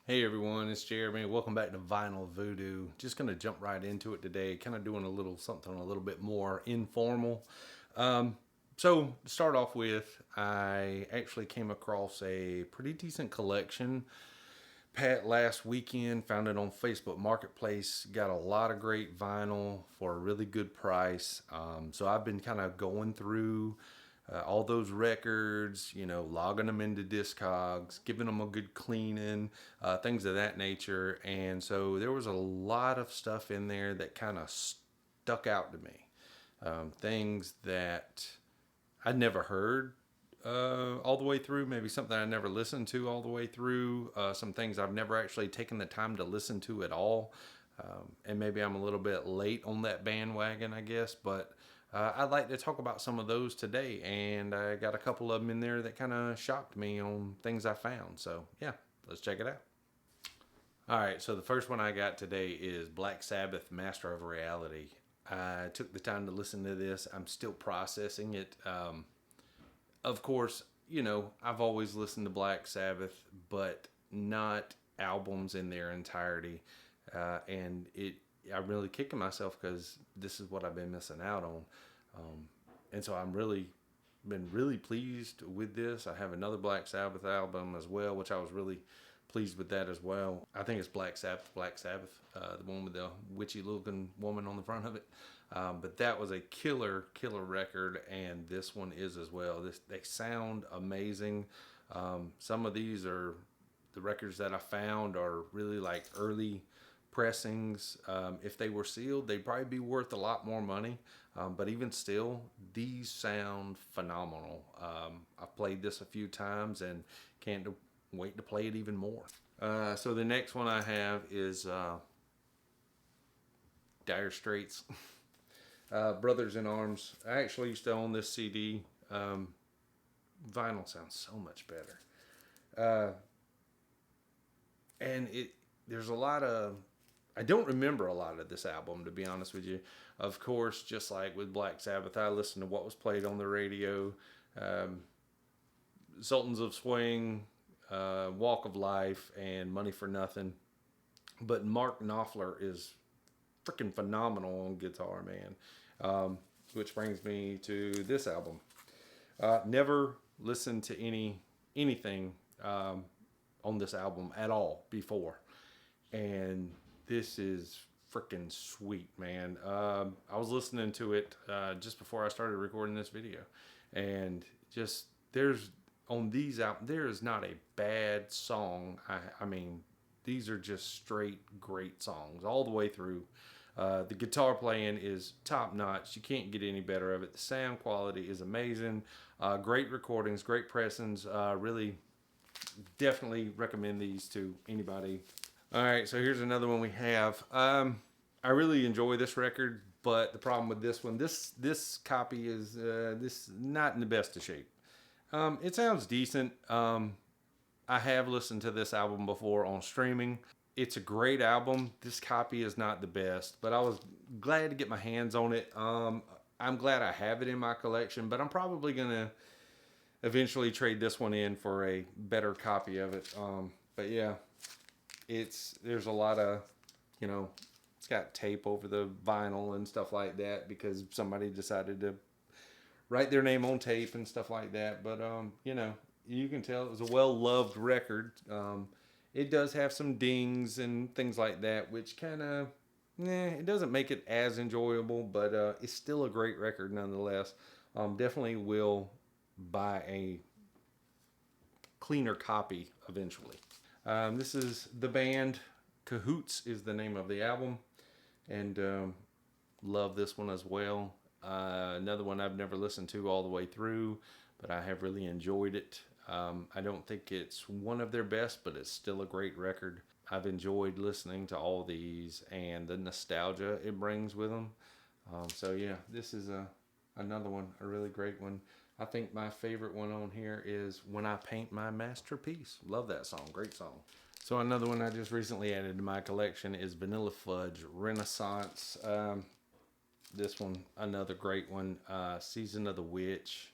Hey everyone, it's Jeremy. Welcome back to Vinyl Voodoo. Just going to jump right into it today, kind of doing a little something a little bit more informal. So, to start off with, I actually came across a pretty decent collection. Pat last weekend found it on Facebook Marketplace. Got a lot of great vinyl for a really good price. So I've been kind of going through all those records, logging them into Discogs, giving them a good cleaning, things of that nature. And so there was a lot of stuff in there that kind of stuck out to me. Things that I'd never heard all the way through, maybe something I never listened to all the way through, some things I've never actually taken the time to listen to at all. And maybe I'm a little bit late on that bandwagon, I guess, but I'd like to talk about some of those today. And I got a couple of them in there that kind of shocked me on things I found. So, yeah, let's check it out. All right, so the first one I got today is Black Sabbath, Master of Reality. I took the time to listen to this. I'm still processing it. Of course, I've always listened to Black Sabbath, but not albums in their entirety. I'm really kicking myself because this is what I've been missing out on. And so I'm really been really pleased with this. I have another Black Sabbath album as well, which I was really pleased with that as well. I think it's Black Sabbath, the one with the witchy looking woman on the front of it. But that was a killer record, and this one is as well. They sound amazing. Some of these are the records that I found are really like early pressings. If they were sealed, they'd probably be worth a lot more money. But even still, these sound phenomenal. I've played this a few times and can't wait to play it even more. So the next one I have is Dire Straits. Brothers in Arms. I actually used to own this CD. Vinyl sounds so much better. And there's a lot of, I don't remember a lot of this album, to be honest with you. Of course, just like with Black Sabbath, I listened to what was played on the radio. Um, Sultans of Swing, Walk of Life, and Money for Nothing. But Mark Knopfler is freaking phenomenal on guitar, man. Which brings me to this album. Never listened to anything on this album at all before, and this is freaking sweet, man. I was listening to it just before I started recording this video, and just there's on these out there is not a bad song. I mean, these are just straight great songs all the way through. The guitar playing is top notch. You can't get any better of it. The sound quality is amazing. Great recordings, great pressings. Really, definitely recommend these to anybody. All right, so here's another one we have. I really enjoy this record, but the problem with this one, this copy is this not in the best of shape. It sounds decent. I have listened to this album before on streaming. It's a great album. This copy is not the best, but I was glad to get my hands on it. I'm glad I have it in my collection, but I'm probably going to eventually trade this one in for a better copy of it. But yeah, there's a lot of, it's got tape over the vinyl and stuff like that because somebody decided to write their name on tape and stuff like that. But, you can tell it was a well-loved record. It does have some dings and things like that, which kind of, it doesn't make it as enjoyable, but it's still a great record nonetheless. Definitely will buy a cleaner copy eventually. This is the band Cahoots is the name of the album, and love this one as well. Another one I've never listened to all the way through, but I have really enjoyed it. I don't think it's one of their best, but it's still a great record. I've enjoyed listening to all these and the nostalgia it brings with them. So yeah, this is another one, a really great one. I think my favorite one on here is When I Paint My Masterpiece. Love that song, great song. So another one I just recently added to my collection is Vanilla Fudge Renaissance. This one, another great one. Season of the Witch.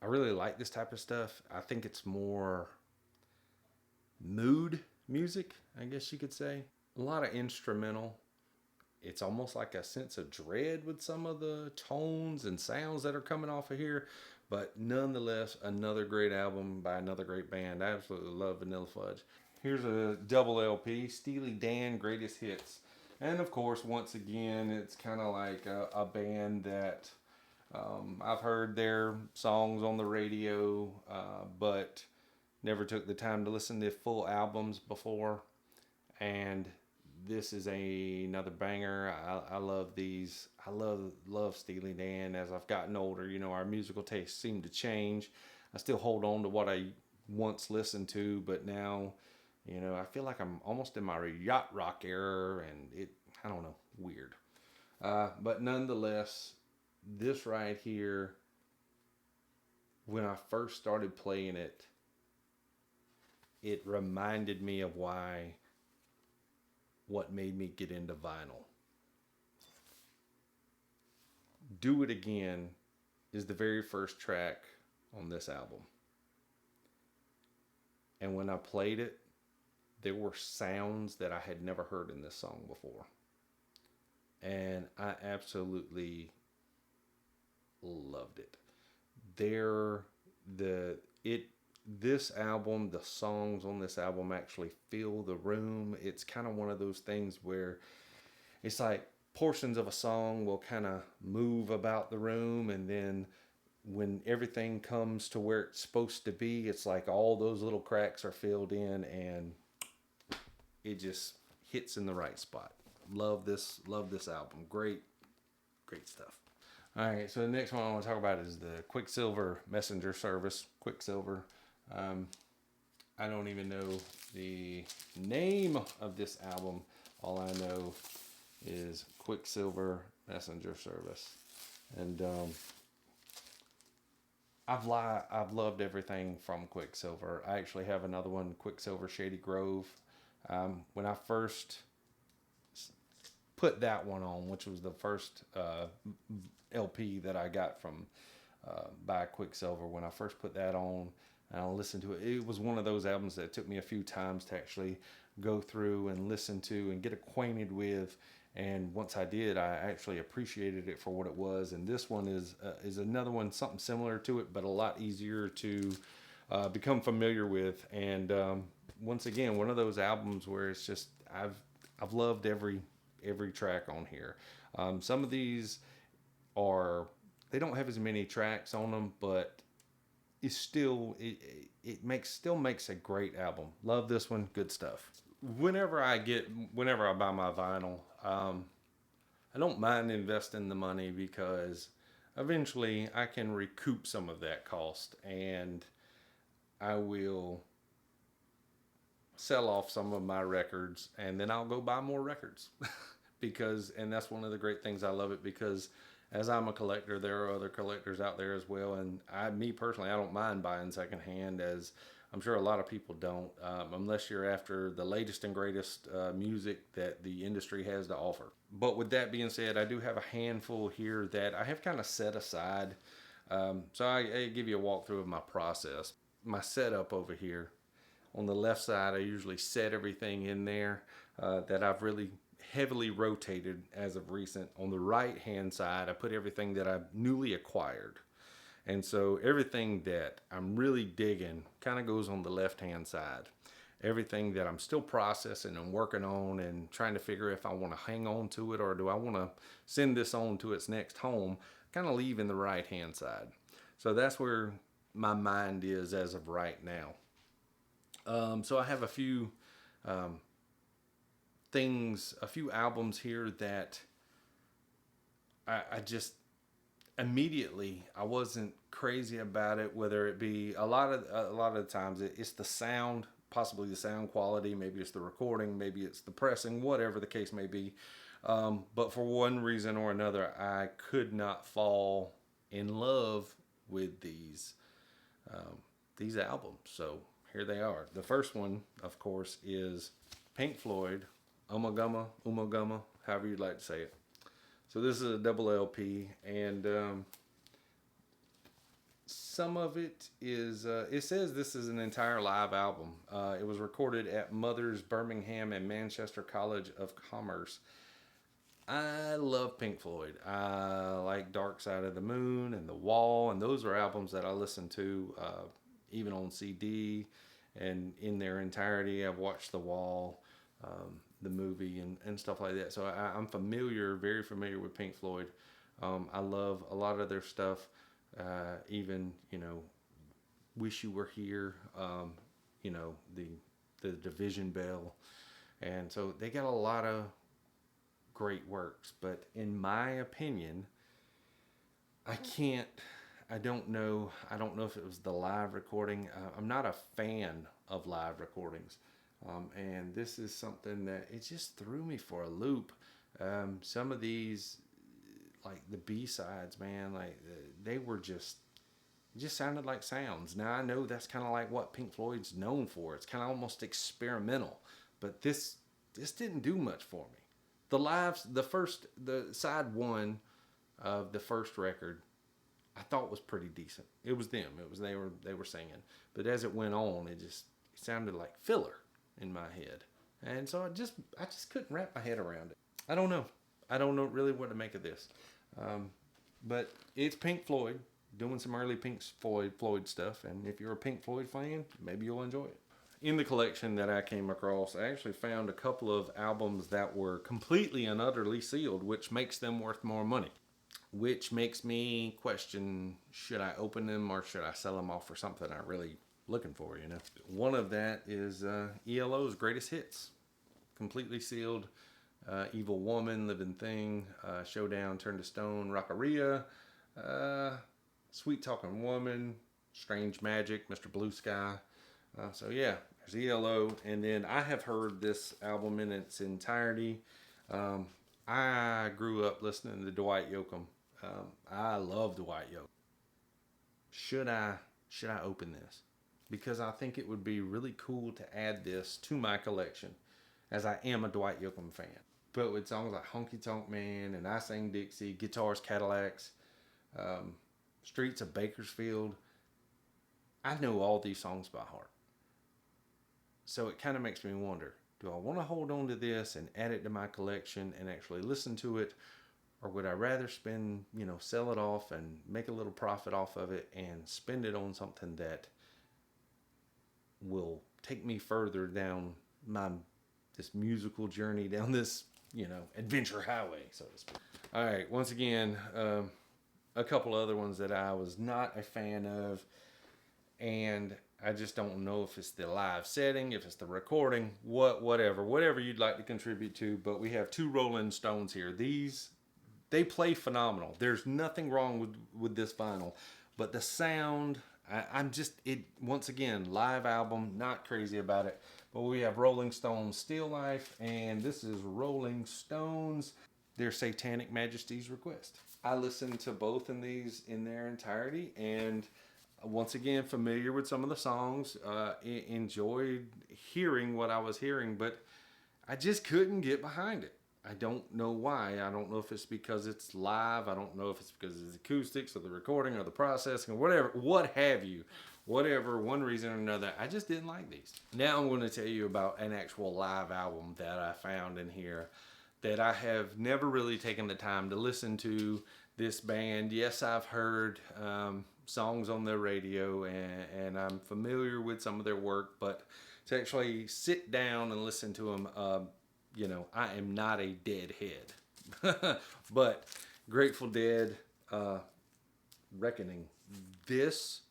I really like this type of stuff. I think it's more mood music, I guess you could say. A lot of instrumental. It's almost like a sense of dread with some of the tones and sounds that are coming off of here. But nonetheless, another great album by another great band. I absolutely love Vanilla Fudge. Here's a double LP, Steely Dan Greatest Hits. And of course, once again, it's kind of like a band that I've heard their songs on the radio, but never took the time to listen to full albums before. And this is another banger. I love these. I love Steely Dan. As I've gotten older, you know, our musical tastes seem to change. I still hold on to what I once listened to, but now, you know, I feel like I'm almost in my yacht rock era, and I don't know, weird. But nonetheless, this right here, when I first started playing it, it reminded me of what made me get into vinyl. Do It Again is the very first track on this album. And when I played it, there were sounds that I had never heard in this song before. And I absolutely loved it. This album, the songs on this album actually fill the room. It's kind of one of those things where it's like portions of a song will kind of move about the room, and then when everything comes to where it's supposed to be, it's like all those little cracks are filled in, and it just hits in the right spot. Love this album. Great stuff. All right, so the next one I want to talk about is the Quicksilver Messenger Service. Quicksilver. I don't even know the name of this album. All I know is Quicksilver Messenger Service. And I've loved everything from Quicksilver. I actually have another one, Quicksilver Shady Grove. When I first put that one on, which was the first LP that I got from by Quicksilver, when I first put that on and I listened to it, it was one of those albums that took me a few times to actually go through and listen to and get acquainted with. And once I did, I actually appreciated it for what it was. And this one is another one, something similar to it, but a lot easier to become familiar with. And once again, one of those albums where it's just I've loved every track on here. Some of these they don't have as many tracks on them, but it's still it makes a great album. Love this one, good stuff. Whenever I buy my vinyl, I don't mind investing the money because eventually I can recoup some of that cost, and I will sell off some of my records, and then I'll go buy more records. And that's one of the great things. I love it because as I'm a collector, there are other collectors out there as well. And me personally, I don't mind buying secondhand, as I'm sure a lot of people don't, unless you're after the latest and greatest music that the industry has to offer. But with that being said, I do have a handful here that I have kind of set aside. So I give you a walkthrough of my process. My setup over here. On the left side, I usually set everything in there that I've really heavily rotated as of recent. On the right hand side, I put everything that I've newly acquired. And so everything that I'm really digging kind of goes on the left hand side. Everything that I'm still processing and working on and trying to figure if I want to hang on to it or do I want to send this on to its next home, kind of leave in the right hand side. So that's where my mind is as of right now. So I have a few a few albums here that I just immediately, I wasn't crazy about it, whether it be a lot of the times it's the sound, possibly the sound quality, maybe it's the recording, maybe it's the pressing, whatever the case may be. But for one reason or another, I could not fall in love with these albums. So here they are. The first one, of course, is Pink Floyd, Ummagumma, however you'd like to say it. So this is a double LP, and some of it is, it says this is an entire live album. It was recorded at Mother's Birmingham and Manchester College of Commerce. I love Pink Floyd. I like Dark Side of the Moon and The Wall, and those are albums that I listen to even on CD and in their entirety. I've watched The Wall, the movie, and stuff like that. So I'm familiar, very familiar with Pink Floyd. I love a lot of their stuff, even, Wish You Were Here, the Division Bell. And so they got a lot of great works, but in my opinion, I don't know if it was the live recording. I'm not a fan of live recordings, and this is something that it just threw me for a loop. Some of these, like the B-sides, man, like they were just sounded like sounds. Now I know that's kind of like what Pink Floyd's known for. It's kind of almost experimental, but this didn't do much for me. The side one of the first record, I thought was pretty decent. It was them. They were singing. But as it went on, it sounded like filler in my head. And so I just couldn't wrap my head around it. I don't know really what to make of this. But it's Pink Floyd doing some early Pink Floyd stuff. And if you're a Pink Floyd fan, maybe you'll enjoy it. In the collection that I came across, I actually found a couple of albums that were completely and utterly sealed, which makes them worth more money. Which makes me question, should I open them or should I sell them off for something I'm really looking for, One of that is ELO's Greatest Hits. Completely sealed. Evil Woman, Living Thing, Showdown, Turn to Stone, Rockaria, Sweet Talking Woman, Strange Magic, Mr. Blue Sky. So yeah, there's ELO, and then I have heard this album in its entirety. I grew up listening to Dwight Yoakam. I love Dwight Yoakam. Should I open this? Because I think it would be really cool to add this to my collection, as I am a Dwight Yoakam fan. But with songs like Honky Tonk Man and I Sang Dixie, Guitars, Cadillacs, Streets of Bakersfield, I know all these songs by heart. So it kind of makes me wonder, do I want to hold on to this and add it to my collection and actually listen to it? Or would I rather sell it off and make a little profit off of it and spend it on something that will take me further down this musical journey, down this, adventure highway, so to speak. All right, once again, a couple other ones that I was not a fan of, and I just don't know if it's the live setting, if it's the recording, whatever you'd like to contribute to. But we have two Rolling Stones here. They play phenomenal. There's nothing wrong with this vinyl, but the sound, once again, live album, not crazy about it. But we have Rolling Stones Still Life, and this is Rolling Stones, Their Satanic Majesty's Request. I listened to both of these in their entirety, and once again, familiar with some of the songs, enjoyed hearing what I was hearing, but I just couldn't get behind it. I don't know why. I don't know if it's because it's live. I don't know if it's because of the acoustics or the recording or the processing or whatever, whatever, one reason or another. I just didn't like these. Now I'm going to tell you about an actual live album that I found in here that I have never really taken the time to listen to. This band, yes, I've heard songs on their radio, and I'm familiar with some of their work, but to actually sit down and listen to them, I am not a deadhead. But Grateful Dead, Reckoning, this,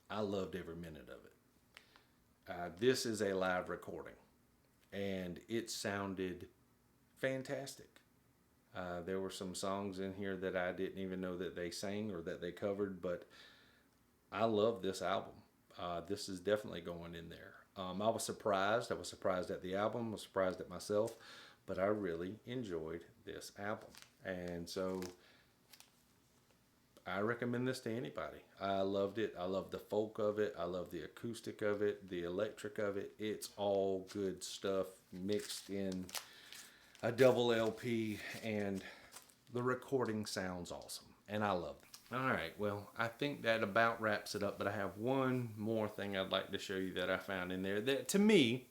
I loved every minute of it. This is a live recording, and it sounded fantastic. There were some songs in here that I didn't even know that they sang or that they covered, but I love this album. This is definitely going in there. I was surprised. I was surprised at the album. I was surprised at myself, but I really enjoyed this album. And so I recommend this to anybody. I loved it. I love the folk of it. I love the acoustic of it, the electric of it. It's all good stuff mixed in a double LP, and the recording sounds awesome, and I love it. All right, well, I think that about wraps it up, but I have one more thing I'd like to show you that I found in there that to me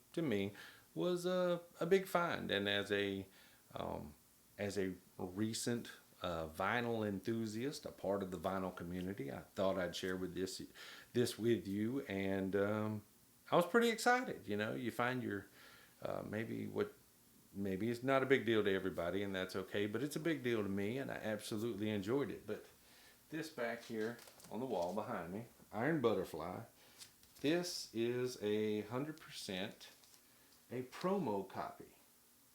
was a big find. And um, as a recent vinyl enthusiast, a part of the vinyl community, I thought I'd share with this with you. And I was pretty excited. You know, you find your maybe it's not a big deal to everybody, and that's okay, but it's a big deal to me, and I absolutely enjoyed it. But this back here on the wall behind me, Iron Butterfly. This is 100% a promo copy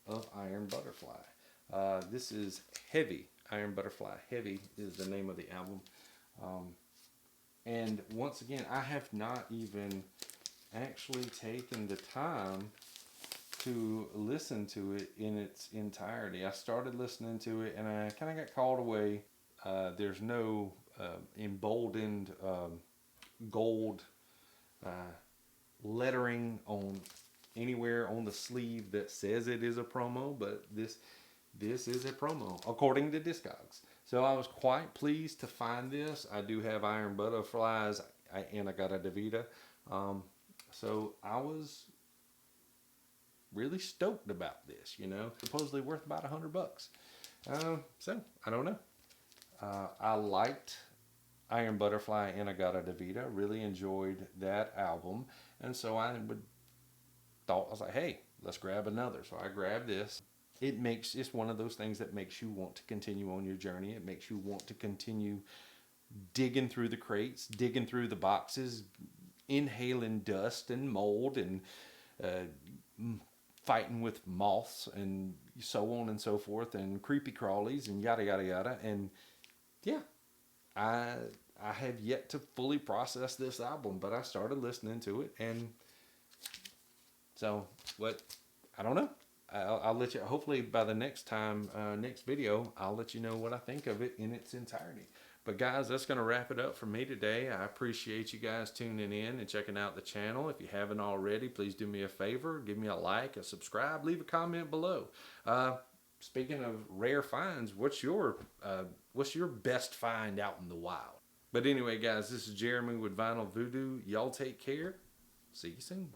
of Iron Butterfly. This is Heavy, Iron Butterfly. Heavy is the name of the album. Um, and once again, I have not even actually taken the time to listen to it in its entirety. I started listening to it and I kind of got called away. There's no emboldened gold uh, lettering on anywhere on the sleeve that says it is a promo, but this is a promo according to Discogs. So I was quite pleased to find this. I do have Iron Butterflies and I got a Davida. So I was really stoked about this, you know, supposedly worth about $100. So I don't know. I liked Iron Butterfly and I got a Davida. Really enjoyed that album, and so I was like, hey, let's grab another. So I grabbed this. It's one of those things that makes you want to continue on your journey. It makes you want to continue digging through the crates, digging through the boxes, inhaling dust and mold and fighting with moths and so on and so forth and creepy crawlies and yada yada yada. And yeah, I I have yet to fully process this album, but I started listening to it, and so what? I don't know. I'll let you. Hopefully, by the next time, next video, I'll let you know what I think of it in its entirety. But guys, that's going to wrap it up for me today. I appreciate you guys tuning in and checking out the channel. If you haven't already, please do me a favor. Give me a like, a subscribe, leave a comment below. Speaking of rare finds, what's your best find out in the wild? But anyway, guys, this is Jeremy with Vinyl Voodoo. Y'all take care. See you soon.